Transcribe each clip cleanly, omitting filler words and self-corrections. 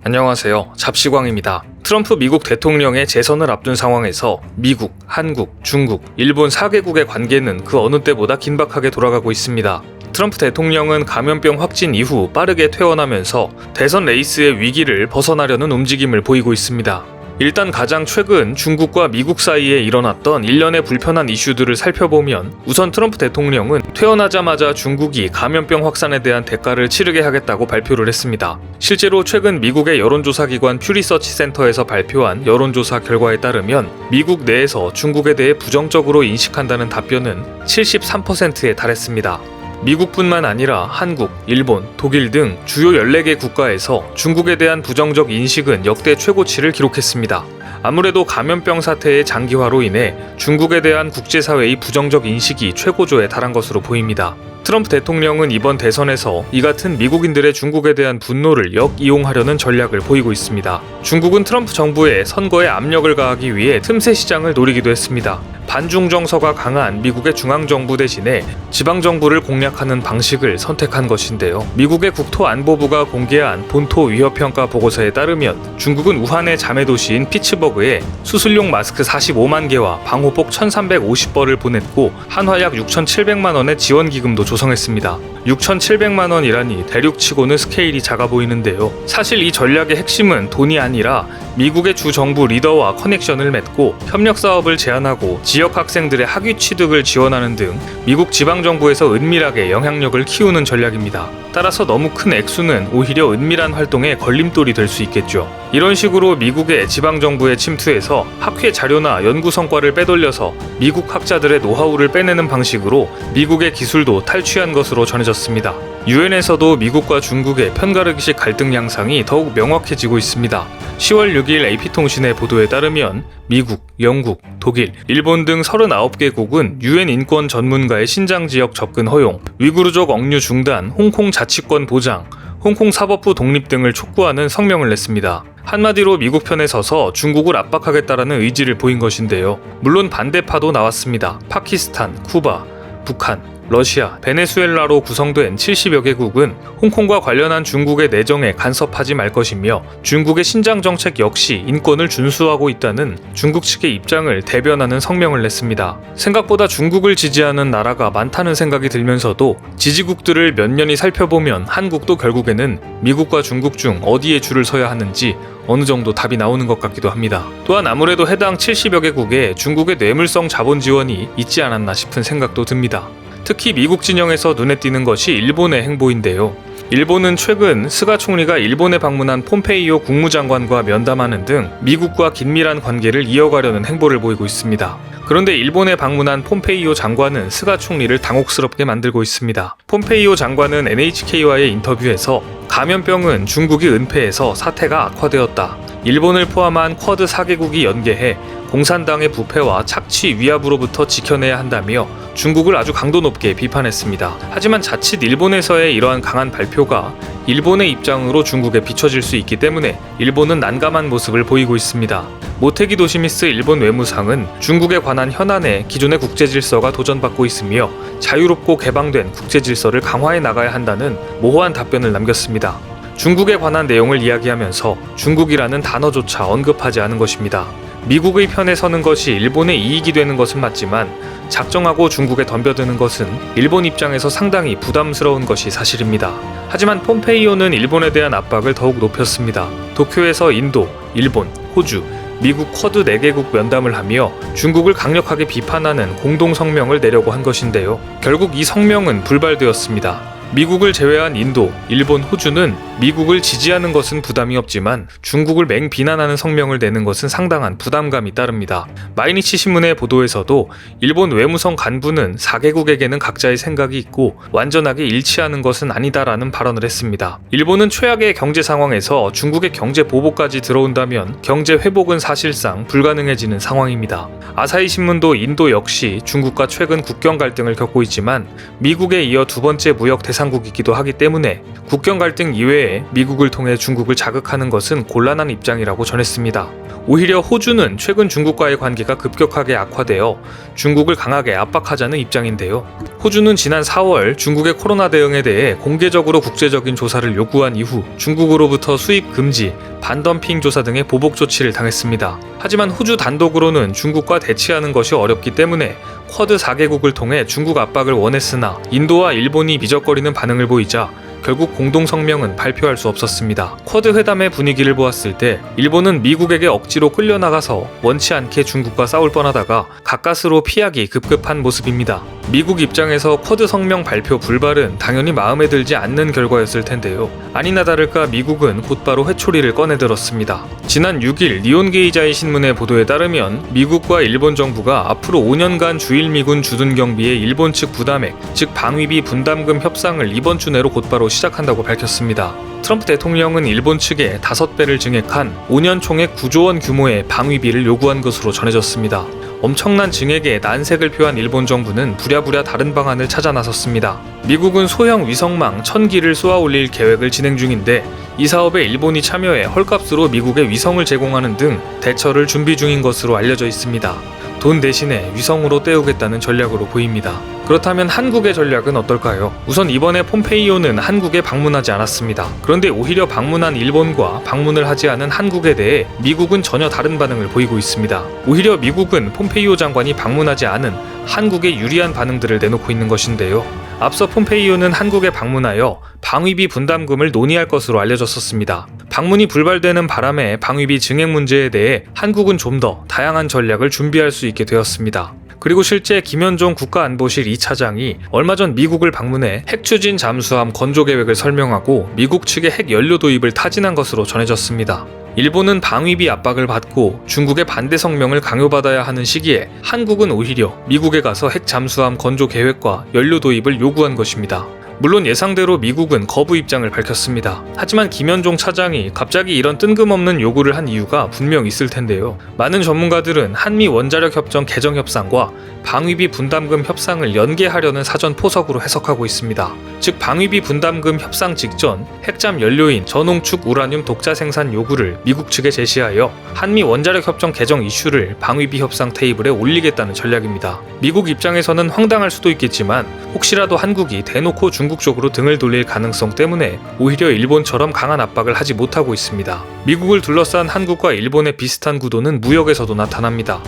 안녕하세요. 잡시광입니다. 트럼프 미국 대통령의 재선을 앞둔 상황에서 미국, 한국, 중국, 일본 4개국의 관계는 그 어느 때보다 긴박하게 돌아가고 있습니다. 트럼프 대통령은 감염병 확진 이후 빠르게 퇴원하면서 대선 레이스의 위기를 벗어나려는 움직임을 보이고 있습니다. 일단 가장 최근 중국과 미국 사이에 일어났던 일련의 불편한 이슈들을 살펴보면 우선 트럼프 대통령은 퇴원하자마자 중국이 감염병 확산에 대한 대가를 치르게 하겠다고 발표를 했습니다. 실제로 최근 미국의 여론조사 기관 퓨리서치 센터에서 발표한 여론조사 결과에 따르면 미국 내에서 중국에 대해 부정적으로 인식한다는 답변은 73%에 달했습니다. 미국뿐만 아니라 한국, 일본, 독일 등 주요 14개 국가에서 중국에 대한 부정적 인식은 역대 최고치를 기록했습니다. 아무래도 감염병 사태의 장기화로 인해 중국에 대한 국제사회의 부정적 인식이 최고조에 달한 것으로 보입니다. 트럼프 대통령은 이번 대선에서 이 같은 미국인들의 중국에 대한 분노를 역이용하려는 전략을 보이고 있습니다. 중국은 트럼프 정부에 선거에 압력을 가하기 위해 틈새 시장을 노리기도 했습니다. 반중 정서가 강한 미국의 중앙정부 대신에 지방정부를 공략하는 방식을 선택한 것인데요. 미국의 국토안보부가 공개한 본토 위협평가 보고서에 따르면 중국은 우한의 자매도시인 피츠버그에 수술용 마스크 45만 개와 방호복 1,350벌을 보냈고 한화약 6,700만 원의 지원기금도 조성했습니다. 6,700만 원이라니 대륙치고는 스케일이 작아 보이는데요. 사실 이 전략의 핵심은 돈이 아니라 미국의 주 정부 리더와 커넥션을 맺고 협력 사업을 제안하고 지역 학생들의 학위 취득을 지원하는 등 미국 지방정부에서 은밀하게 영향력을 키우는 전략입니다. 따라서 너무 큰 액수는 오히려 은밀한 활동에 걸림돌이 될 수 있겠죠. 이런 식으로 미국의 지방정부에 침투해서 학회 자료나 연구 성과를 빼돌려서 미국 학자들의 노하우를 빼내는 방식으로 미국의 기술도 탈취한 것으로 전해졌습니다. 유엔에서도 미국과 중국의 편가르기식 갈등 양상이 더욱 명확해지고 있습니다. 10월 6일 AP통신의 보도에 따르면 미국, 영국, 독일, 일본 등 39개국은 유엔 인권 전문가의 신장 지역 접근 허용, 위구르족 억류 중단, 홍콩 자치권 보장, 홍콩 사법부 독립 등을 촉구하는 성명을 냈습니다. 한마디로 미국 편에 서서 중국을 압박하겠다라는 의지를 보인 것인데요. 물론 반대파도 나왔습니다. 파키스탄, 쿠바, 북한, 러시아, 베네수엘라로 구성된 70여 개국은 홍콩과 관련한 중국의 내정에 간섭하지 말 것이며 중국의 신장 정책 역시 인권을 준수하고 있다는 중국 측의 입장을 대변하는 성명을 냈습니다. 생각보다 중국을 지지하는 나라가 많다는 생각이 들면서도 지지국들을 몇 년이 살펴보면 한국도 결국에는 미국과 중국 중 어디에 줄을 서야 하는지 어느 정도 답이 나오는 것 같기도 합니다. 또한 아무래도 해당 70여 개국에 중국의 뇌물성 자본 지원이 있지 않았나 싶은 생각도 듭니다. 특히 미국 진영에서 눈에 띄는 것이 일본의 행보인데요. 일본은 최근 스가 총리가 일본에 방문한 폼페이오 국무장관과 면담하는 등 미국과 긴밀한 관계를 이어가려는 행보를 보이고 있습니다. 그런데 일본에 방문한 폼페이오 장관은 스가 총리를 당혹스럽게 만들고 있습니다. 폼페이오 장관은 NHK와의 인터뷰에서 감염병은 중국이 은폐해서 사태가 악화되었다. 일본을 포함한 쿼드 4개국이 연계해 공산당의 부패와 착취 위압으로부터 지켜내야 한다며 중국을 아주 강도 높게 비판했습니다. 하지만 자칫 일본에서의 이러한 강한 발표가 일본의 입장으로 중국에 비춰질 수 있기 때문에 일본은 난감한 모습을 보이고 있습니다. 모테기 도시미스 일본 외무상은 중국에 관한 현안에 기존의 국제질서가 도전받고 있으며 자유롭고 개방된 국제질서를 강화해 나가야 한다는 모호한 답변을 남겼습니다. 중국에 관한 내용을 이야기하면서 중국이라는 단어조차 언급하지 않은 것입니다. 미국의 편에 서는 것이 일본의 이익이 되는 것은 맞지만 작정하고 중국에 덤벼드는 것은 일본 입장에서 상당히 부담스러운 것이 사실입니다. 하지만 폼페이오는 일본에 대한 압박을 더욱 높였습니다. 도쿄에서 인도, 일본, 호주, 미국 쿼드 4개국 면담을 하며 중국을 강력하게 비판하는 공동 성명을 내려고 한 것인데요. 결국 이 성명은 불발되었습니다. 미국을 제외한 인도, 일본, 호주는 미국을 지지하는 것은 부담이 없지만 중국을 맹비난하는 성명을 내는 것은 상당한 부담감이 따릅니다. 마이니치 신문의 보도에서도 일본 외무성 간부는 4개국에게는 각자의 생각이 있고 완전하게 일치하는 것은 아니다라는 발언을 했습니다. 일본은 최악의 경제 상황에서 중국의 경제 보복까지 들어온다면 경제 회복은 사실상 불가능해지는 상황입니다. 아사히 신문도 인도 역시 중국과 최근 국경 갈등을 겪고 있지만 미국에 이어 두 번째 무역 대상국이기도 하기 때문에 국경 갈등 이외에 미국을 통해 중국을 자극하는 것은 곤란한 입장이라고 전했습니다. 오히려 호주는 최근 중국과의 관계가 급격하게 악화되어 중국을 강하게 압박하자는 입장인데요. 호주는 지난 4월 중국의 코로나 대응에 대해 공개적으로 국제적인 조사를 요구한 이후 중국으로부터 수입 금지, 반덤핑 조사 등의 보복 조치를 당했습니다. 하지만 호주 단독으로는 중국과 대치하는 것이 어렵기 때문에 쿼드 4개국을 통해 중국 압박을 원했으나 인도와 일본이 미적거리는 반응을 보이자 결국 공동성명은 발표할 수 없었습니다. 쿼드 회담의 분위기를 보았을 때 일본은 미국에게 억지로 끌려나가서 원치 않게 중국과 싸울 뻔하다가 가까스로 피하기 급급한 모습입니다. 미국 입장에서 쿼드 성명 발표 불발은 당연히 마음에 들지 않는 결과였을 텐데요. 아니나 다를까 미국은 곧바로 회초리를 꺼내들었습니다. 지난 6일 니혼게이자이 신문의 보도에 따르면 미국과 일본 정부가 앞으로 5년간 주일미군 주둔 경비의 일본 측 부담액, 즉 방위비 분담금 협상을 이번 주 내로 곧바로 시작한다고 밝혔습니다. 트럼프 대통령은 일본 측에 5배를 증액한 5년 총액 9조 원 규모의 방위비를 요구한 것으로 전해졌습니다. 엄청난 증액에 난색을 표한 일본 정부는 부랴부랴 다른 방안을 찾아 나섰습니다. 미국은 소형 위성망 1000기를 쏘아 올릴 계획을 진행 중인데 이 사업에 일본이 참여해 헐값으로 미국에 위성을 제공하는 등 대처를 준비 중인 것으로 알려져 있습니다. 돈 대신에 위성으로 때우겠다는 전략으로 보입니다. 그렇다면 한국의 전략은 어떨까요? 우선 이번에 폼페이오는 한국에 방문하지 않았습니다. 그런데 오히려 방문한 일본과 방문을 하지 않은 한국에 대해 미국은 전혀 다른 반응을 보이고 있습니다. 오히려 미국은 폼페이오 장관이 방문하지 않은 한국에 유리한 반응들을 내놓고 있는 것인데요. 앞서 폼페이오는 한국에 방문하여 방위비 분담금을 논의할 것으로 알려졌었습니다. 방문이 불발되는 바람에 방위비 증액 문제에 대해 한국은 좀 더 다양한 전략을 준비할 수 있게 되었습니다. 그리고 실제 김현종 국가안보실 2차장이 얼마 전 미국을 방문해 핵추진 잠수함 건조 계획을 설명하고 미국 측의 핵 연료 도입을 타진한 것으로 전해졌습니다. 일본은 방위비 압박을 받고 중국의 반대 성명을 강요받아야 하는 시기에 한국은 오히려 미국에 가서 핵 잠수함 건조 계획과 연료 도입을 요구한 것입니다. 물론 예상대로 미국은 거부 입장을 밝혔습니다. 하지만 김현종 차장이 갑자기 이런 뜬금없는 요구를 한 이유가 분명 있을 텐데요. 많은 전문가들은 한미 원자력 협정 개정 협상과 방위비 분담금 협상을 연계하려는 사전 포석으로 해석하고 있습니다. 즉 방위비 분담금 협상 직전 핵잠 연료인 전홍축 우라늄 독자 생산 요구를 미국 측에 제시하여 한미 원자력 협정 개정 이슈를 방위비 협상 테이블에 올리겠다는 전략입니다. 미국 입장에서는 황당할 수도 있겠지만 혹시라도 한국이 대놓고 중국 쪽으로 등을 돌릴 가능성 때문에 오히려 일본처럼 강한 압박을 하지 못하고 있습니다. 미국을 둘러싼 한국과 일본의 비슷한 구도는 무역에서도 나타납니다.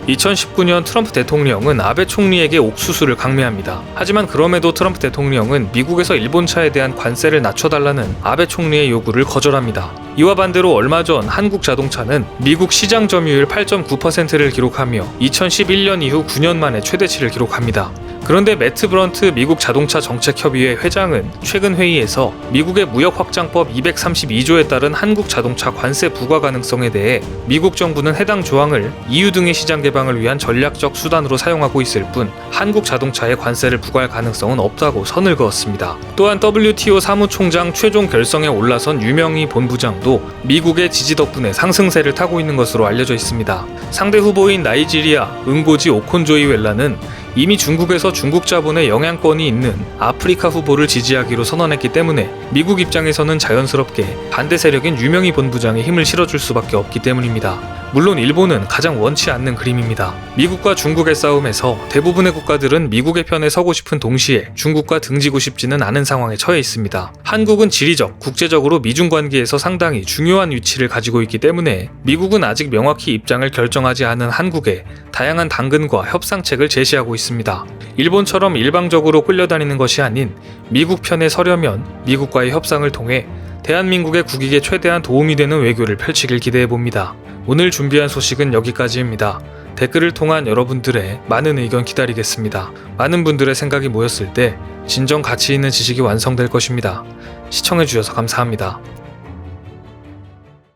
2019년 트럼프 대통령은 아베 총리에게 옥수수를 강매합니다. 하지만 그럼에도 트럼프 대통령은 미국에서 일본차에 대한 관세를 낮춰달라는 아베 총리의 요구를 거절합니다. 이와 반대로 얼마 전 한국 자동차는 미국 시장 점유율 8.9%를 기록하며 2011년 이후 9년 만에 최대치를 기록합니다. 그런데 매트 브런트 미국 자동차 정책협의회 회장은 최근 회의에서 미국의 무역 확장법 232조에 따른 한국 자동차 관세 부과 가능성에 대해 미국 정부는 해당 조항을 EU 등의 시장 개방을 위한 전략적 수단으로 사용하고 있을 뿐 한국 자동차에 관세를 부과할 가능성은 없다고 선을 그었습니다. 또한 WTO 사무총장 최종 결성에 올라선 유명희 본부장도 미국의 지지 덕분에 상승세를 타고 있는 것으로 알려져 있습니다. 상대 후보인 나이지리아 응고지 오콘조이웰라는 이미 중국에서 중국 자본의 영향권이 있는 아프리카 후보를 지지하기로 선언했기 때문에 미국 입장에서는 자연스럽게 반대 세력인 유명희 본부장에 힘을 실어줄 수밖에 없기 때문입니다. 물론 일본은 가장 원치 않는 그림입니다. 미국과 중국의 싸움에서 대부분의 국가들은 미국의 편에 서고 싶은 동시에 중국과 등지고 싶지는 않은 상황에 처해 있습니다. 한국은 지리적, 국제적으로 미중 관계에서 상당히 중요한 위치를 가지고 있기 때문에 미국은 아직 명확히 입장을 결정하지 않은 한국에 다양한 당근과 협상책을 제시하고 있습니다. 일본처럼 일방적으로 끌려다니는 것이 아닌 미국 편에 서려면 미국과의 협상을 통해 대한민국의 국익에 최대한 도움이 되는 외교를 펼치길 기대해봅니다. 오늘 준비한 소식은 여기까지입니다. 댓글을 통한 여러분들의 많은 의견 기다리겠습니다. 많은 분들의 생각이 모였을 때 진정 가치 있는 지식이 완성될 것입니다. 시청해주셔서 감사합니다.